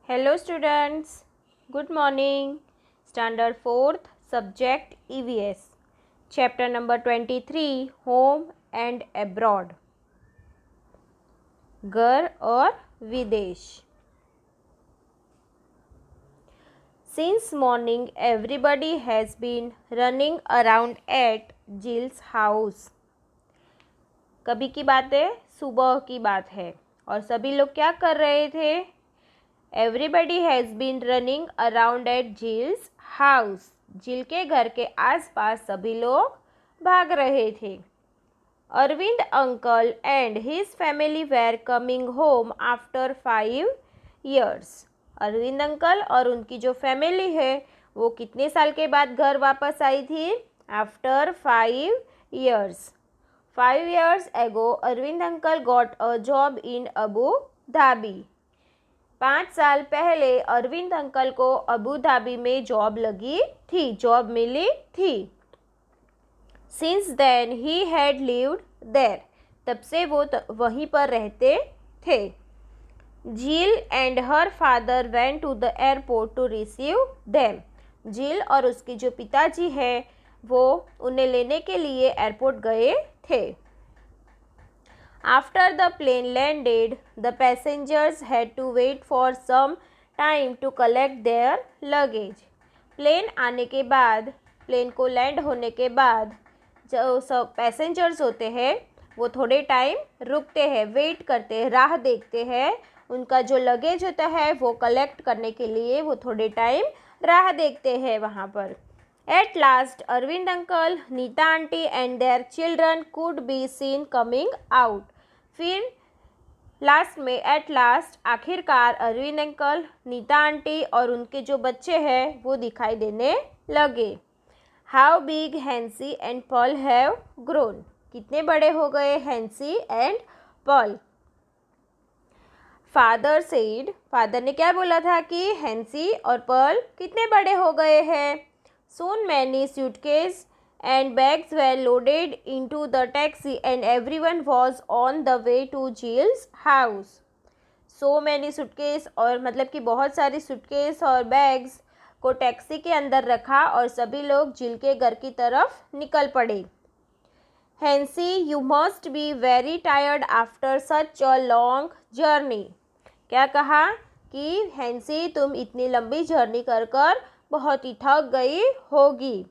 Hello students, good morning. Standard 4th subject EVS. Chapter number 23 Home and Abroad. घर और विदेश. Since morning everybody has been running around at Jill's house. कभी की बात है, सुबह की बात है और सभी लोग क्या कर रहे थे? Everybody has been running around at Jill's house. जिल के घर के आसपास सभी लोग भाग रहे थे. Arvind uncle and his family were coming home after 5 years. Arvind uncle और उनकी जो फैमिली है वो कितने साल के बाद घर वापस आई थी? After 5 years. 5 years ago, Arvind uncle got a job in Abu Dhabi. 5 साल पहले अरविंद अंकल को अबू धाबी में जॉब लगी थी, जॉब मिली थी. Since then he had lived there. तब से वो वहीं पर रहते थे. Jill and her father went to the airport to receive them. जिल और उसके जो पिताजी हैं वो उन्हें लेने के लिए एयरपोर्ट गए थे. After the plane landed, the passengers had to wait for some time to collect their luggage. Plane आने के बाद, प्लेन को लैंड होने के बाद जो सब पैसेंजर्स होते हैं वो थोड़े टाइम रुकते हैं, वेट करते हैं, राह देखते हैं. उनका जो लगेज होता है वो कलेक्ट करने के लिए वो थोड़े टाइम राह देखते हैं वहाँ पर. At last, Arvind uncle, Nita auntie and their children could be seen coming out. फिर लास्ट में एट लास्ट आखिरकार अरविंद अंकल, नीता आंटी और उनके जो बच्चे हैं वो दिखाई देने लगे. How big Hansi and pearl have grown. कितने बड़े हो गए Hansi and pearl. Father said, father ने क्या बोला था कि हैंसी और पर्ल कितने बड़े हो गए हैं. Soon many suitcases and bags were loaded into the taxi and everyone was on the way to Jill's house. So many suitcases और मतलब कि बहुत सारी suitcase और bags को टैक्सी के अंदर रखा और सभी लोग जिल के घर की तरफ निकल पड़े. Hansi, you must be very tired after such a long journey. क्या कहा कि हैंसी तुम इतनी लंबी जर्नी कर कर बहुत ही थक गई होगी.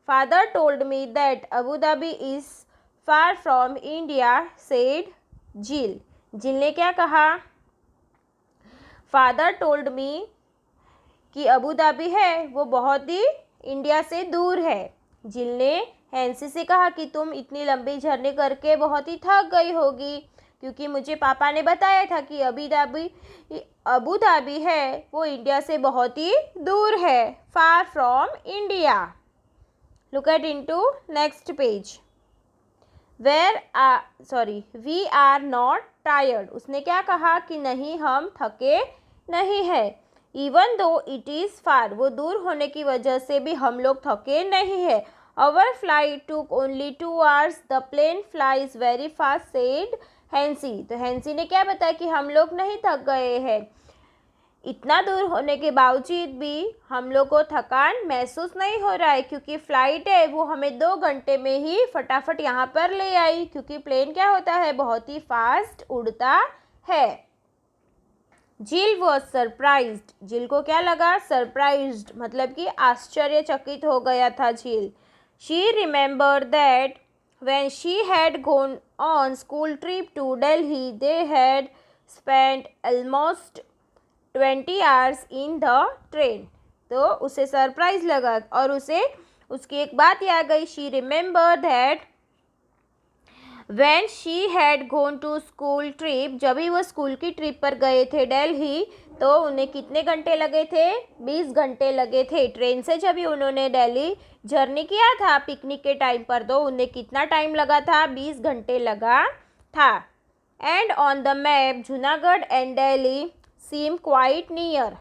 Father told me that Abu Dhabi is far from India, said जिल. जिल ने क्या कहा? फादर टोल्ड मी कि अबू धाबी है वो बहुत ही इंडिया से दूर है. जिल ने हैंसी से कहा कि तुम इतनी लंबी जर्नी करके बहुत ही थक गई होगी क्योंकि मुझे पापा ने बताया था कि अबू धाबी है वो इंडिया से बहुत ही दूर है. Far from India. Look at into next page. We are not tired. उसने क्या कहा कि नहीं हम थके नहीं है. Even though it is far, वो दूर होने की वजह से भी हम लोग थके नहीं है. Our flight took only 2 hours. The plane flies very fast, said Hansi. तो हैंसी ने क्या बताया कि हम लोग नहीं थक गए हैं. इतना दूर होने के बावजूद भी हम लोग को थकान महसूस नहीं हो रहा है क्योंकि फ़्लाइट है वो हमें 2 घंटे में ही फटाफट यहाँ पर ले आई क्योंकि प्लेन क्या होता है बहुत ही फास्ट उड़ता है. जिल वॉज सरप्राइज्ड. जिल को क्या लगा? सरप्राइज्ड मतलब कि आश्चर्यचकित हो गया था जिल. She remember that when she had gone on school trip to Delhi, they had spent almost 20 hours in the train. तो उसे सरप्राइज लगा और उसे उसकी एक बात याद गई. She remember that when she had gone to school trip, जब भी वो स्कूल की ट्रिप पर गए थे दिल्ली तो उन्हें कितने घंटे लगे थे? 20 घंटे लगे थे. ट्रेन से जब भी उन्होंने दिल्ली जर्नी किया था पिकनिक के टाइम पर तो उन्हें कितना टाइम लगा था? 20 घंटे लगा था. And on the map Junagadh and Delhi seem quite near.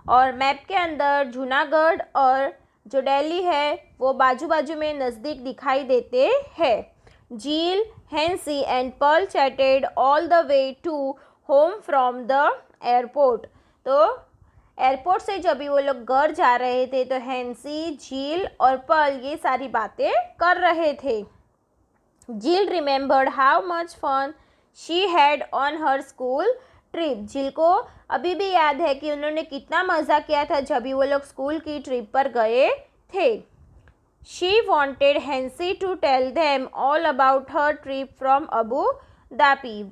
और मैप के अंदर जूनागढ़ और जो दिल्ली है वो बाजू बाजू में नज़दीक दिखाई देते हैं. Jill, Hansi and Pearl chatted all the way to home from the airport. तो एयरपोर्ट से जब भी वो लोग घर जा रहे थे तो हैंसी, झील और पर्ल ये सारी बातें कर रहे थे। Jill remembered how much fun she had on her school trip. Jill को अभी भी याद है कि उन्होंने कितना मज़ा किया था जब भी वो लोग स्कूल की ट्रिप पर गए थे। She wanted Hansi to tell them all about her trip from Abu Dhabi.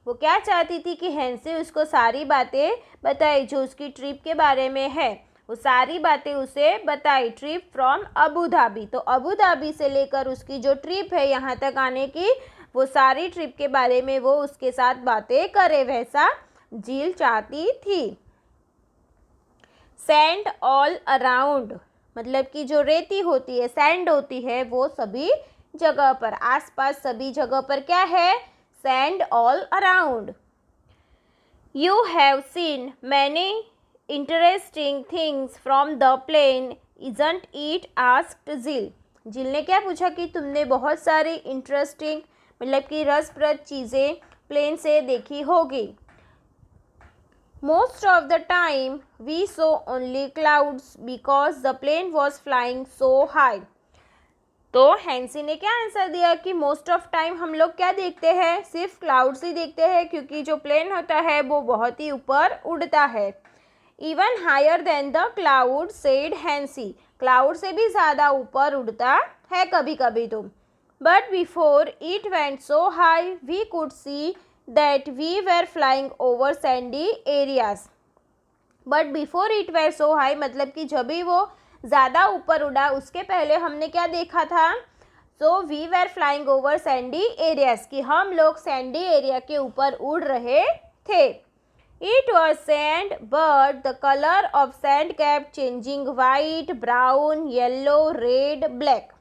वो क्या चाहती थी कि हैंसी उसको सारी बातें बताए जो उसकी ट्रिप के बारे में है। वो सारी बातें उसे बताई ट्रिप फ्रॉम अबू धाबी। तो अबू धाबी से लेकर उसकी जो ट्रिप है यहाँ तक आने की, वो सारी ट्रिप के बारे में वो उसके साथ बातें करे, वैसा जिल चाहती थी। सैंड ऑल अराउंड मतलब कि जो रेती होती है, सैंड होती है, वो सभी जगह पर, आसपास सभी जगह पर क्या है? Sand all around. You have seen many interesting things from the plane isn't it asked Jill. Jill ने क्या पूछा कि तुमने बहुत सारी इंटरेस्टिंग मतलब कि रसप्रद चीज़ें प्लेन से देखी होगी। Most of the time we saw only clouds because the plane was flying so high. तो हैंसी ने क्या आंसर दिया कि मोस्ट ऑफ टाइम हम लोग क्या देखते हैं? सिर्फ क्लाउड्स ही देखते हैं क्योंकि जो प्लेन होता है वो बहुत ही ऊपर उड़ता है। Even higher than the cloud said Hansi. Cloud से भी ज़्यादा ऊपर उड़ता है कभी कभी तो। But before it went so high we could see that we were flying over sandy areas. But before it were so high मतलब कि जब भी वो ज़्यादा ऊपर उड़ा उसके पहले हमने क्या देखा था? So we were flying over sandy areas कि हम लोग सैंडी एरिया के ऊपर उड़ रहे थे। It was sand but the color of sand kept changing white, brown, yellow, red, black.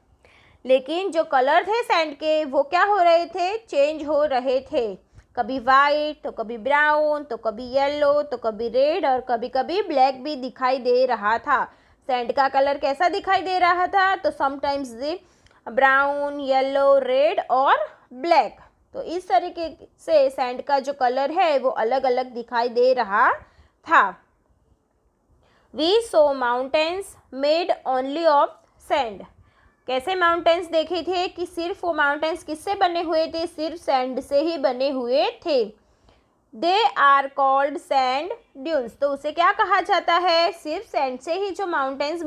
लेकिन जो कलर थे सैंड के वो क्या हो रहे थे? चेंज हो रहे थे। कभी वाइट तो कभी ब्राउन तो कभी येलो तो कभी रेड और कभी कभी ब्लैक भी दिखाई दे रहा था। सैंड का कलर कैसा दिखाई दे रहा था? तो समटाइम्स ब्राउन, येलो, रेड और ब्लैक। तो इस तरीके से सैंड का जो कलर है वो अलग अलग दिखाई दे रहा था। We saw mountains made only of sand. कैसे माउंटेन्स देखे थे कि सिर्फ वो माउंटेन्स किससे बने हुए थे? सिर्फ सैंड से ही बने हुए थे। They are called sand dunes. तो उसे क्या कहा जाता है? सिर्फ सैंड से ही जो माउंटेन्स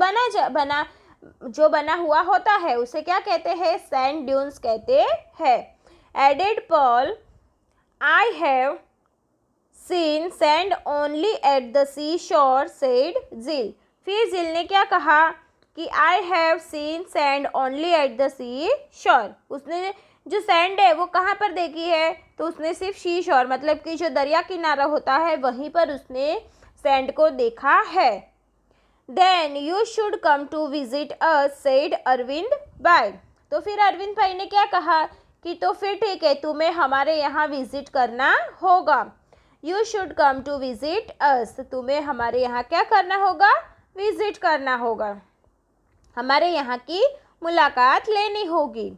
बना हुआ होता है उसे क्या कहते हैं? सैंड ड्यून्स कहते हैं। Added Pearl I have seen sand only at the sea shore said Jill. फिर जिल ने क्या कहा कि I have seen sand only at the sea shore. उसने जो सैंड है वो कहाँ पर देखी है? तो उसने सिर्फ सी शोर मतलब कि जो दरिया किनारा होता है वहीं पर उसने सैंड को देखा है। Then you should come to visit us said Arvind भाई। तो फिर अरविंद भाई ने क्या कहा कि तो फिर ठीक है, तुम्हें हमारे यहाँ विजिट करना होगा। You should come to visit us. तुम्हें हमारे यहाँ क्या करना होगा? विजिट करना होगा, हमारे यहाँ की मुलाकात लेनी होगी।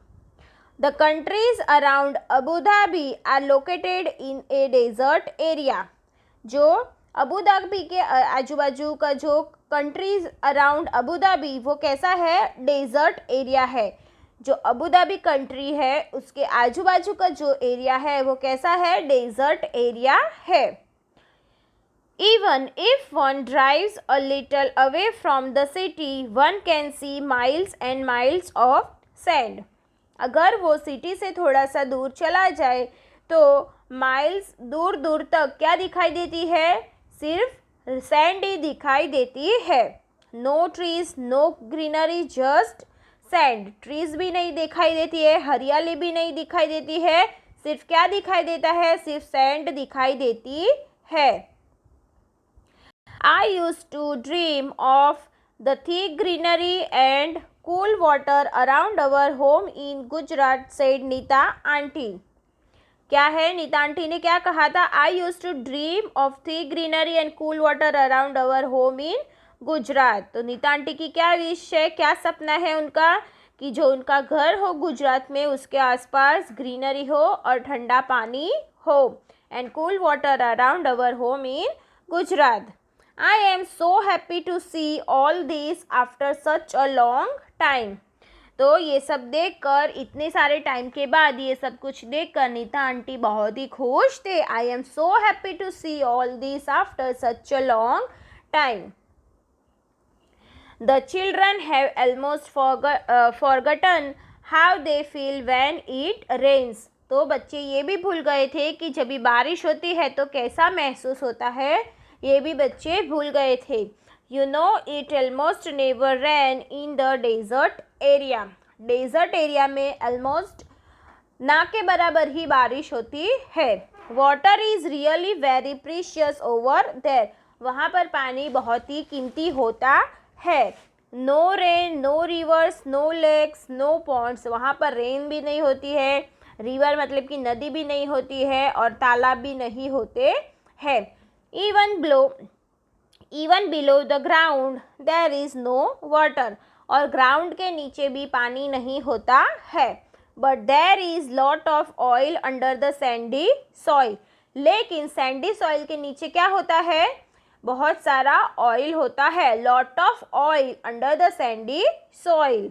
The countries around Abu Dhabi are located in a desert area. जो अबू धाबी के आजू बाजू का जो कंट्रीज अराउंड अबू धाबी वो कैसा है? डेजर्ट एरिया है। जो अबू धाबी कंट्री है उसके आजू बाजू का जो एरिया है वो कैसा है? डेजर्ट एरिया है। Even if one drives a little away from the city, one can see miles and miles of sand. अगर वो सिटी से थोड़ा सा दूर चला जाए तो माइल्स दूर दूर तक क्या दिखाई देती है? सिर्फ सैंड ही दिखाई देती है। No trees, no greenery, just sand. Trees भी नहीं दिखाई देती है, हरियाली भी नहीं दिखाई देती है, सिर्फ क्या दिखाई देता है? सिर्फ सैंड दिखाई देती है। I used to dream of the thick greenery and cool water around our home in Gujarat, said Nita aunty. क्या है? नीता आंटी ने क्या कहा था? I used to dream of thick greenery and cool water around our home in Gujarat. तो Nita aunty की क्या wish है, क्या सपना है उनका? कि जो उनका घर हो गुजरात में उसके आसपास ग्रीनरी हो और ठंडा पानी हो। And cool water around our home in Gujarat. I am so happy to see all this after such a long time. तो ये सब देखकर, इतने सारे टाइम के बाद ये सब कुछ देखकर नीता आंटी बहुत ही खुश थे। I am so happy to see all this after such a long time. The children have almost forgotten how they feel when it rains। तो बच्चे ये भी भूल गए थे कि जब भी बारिश होती है तो कैसा महसूस होता है, ये भी बच्चे भूल गए थे। You know it almost never rain in the desert area। Desert area में almost ना के बराबर ही बारिश होती है। Water is really very precious over there. वहाँ पर पानी बहुत ही कीमती होता है। No rain, no rivers, no lakes, no ponds. वहाँ पर रेन भी नहीं होती है, रिवर मतलब कि नदी भी नहीं होती है, और तालाब भी नहीं होते हैं। Even below the ground there is no water. और ग्राउंड के नीचे भी पानी नहीं होता है। But there is lot of oil under the sandy soil. लेकिन सैंडी सॉइल के नीचे क्या होता है, बहुत सारा ऑयल होता है। Lot of oil under the sandy soil.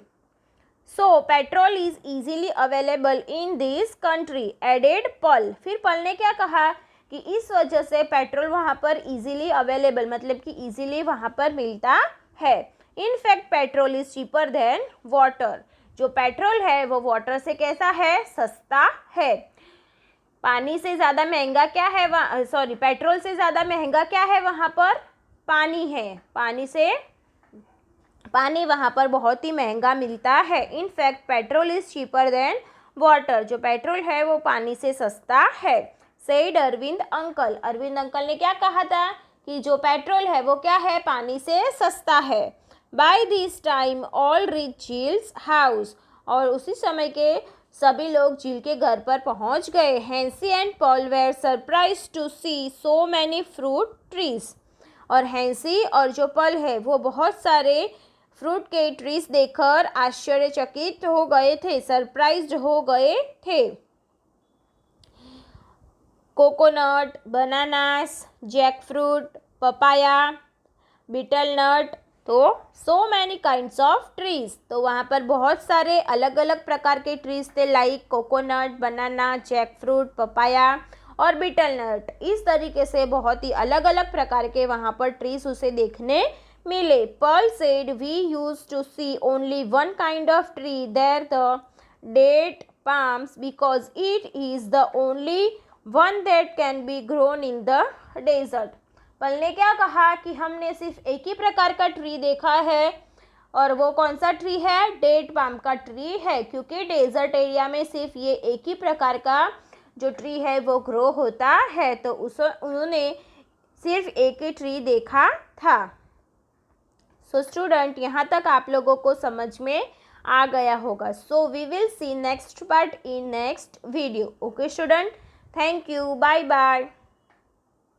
So petrol is easily available in this country added Pearl. फिर पल ने क्या कहा कि इस वजह से पेट्रोल वहाँ पर इजीली अवेलेबल मतलब कि इजीली वहाँ पर मिलता है। In fact petrol is cheaper than water. जो पेट्रोल है वो वाटर से कैसा है, सस्ता है। पानी से ज़्यादा महंगा क्या है पेट्रोल से ज़्यादा महंगा क्या है वहाँ पर, पानी है। पानी वहाँ पर बहुत ही महंगा मिलता है। In fact petrol is cheaper than water. जो पेट्रोल है वो पानी से सस्ता है। Said Arvind uncle. Arvind uncle ने क्या कहा था कि जो पेट्रोल है वो क्या है, पानी से सस्ता है। By this time all reach Jill's house. और उसी समय के सभी लोग झील के घर पर पहुंच गए। Hansi and Paul were surprise to see so many fruit trees. और हैंसी और जो पल है वो बहुत सारे फ्रूट के ट्रीज देखकर आश्चर्यचकित हो गए थे, सरप्राइज्ड हो गए थे। Coconut, bananas, jackfruit, papaya, betel nut. तो so many kinds of trees. तो वहाँ पर बहुत सारे अलग अलग प्रकार के ट्रीज थे, लाइक कोकोनट, बनाना, जैक फ्रूट, पपाया और बीटल नट। इस तरीके से बहुत ही अलग अलग प्रकार के वहाँ पर ट्रीज उसे देखने मिले। Pearl said we use to see only one kind of tree there the date palms because it is the only one that can be grown in the desert. Pearl ने क्या कहा कि हमने सिर्फ एक ही प्रकार का ट्री देखा है, और वो कौन सा ट्री है, डेट पाम का ट्री है, क्योंकि डेजर्ट एरिया में सिर्फ ये एक ही प्रकार का जो ट्री है वो ग्रो होता है। तो उन्होंने सिर्फ एक ही ट्री देखा था। सो स्टूडेंट, यहाँ तक आप लोगों को समझ में आ गया होगा। So we will see next part in next video. Okay student, thank you, bye bye.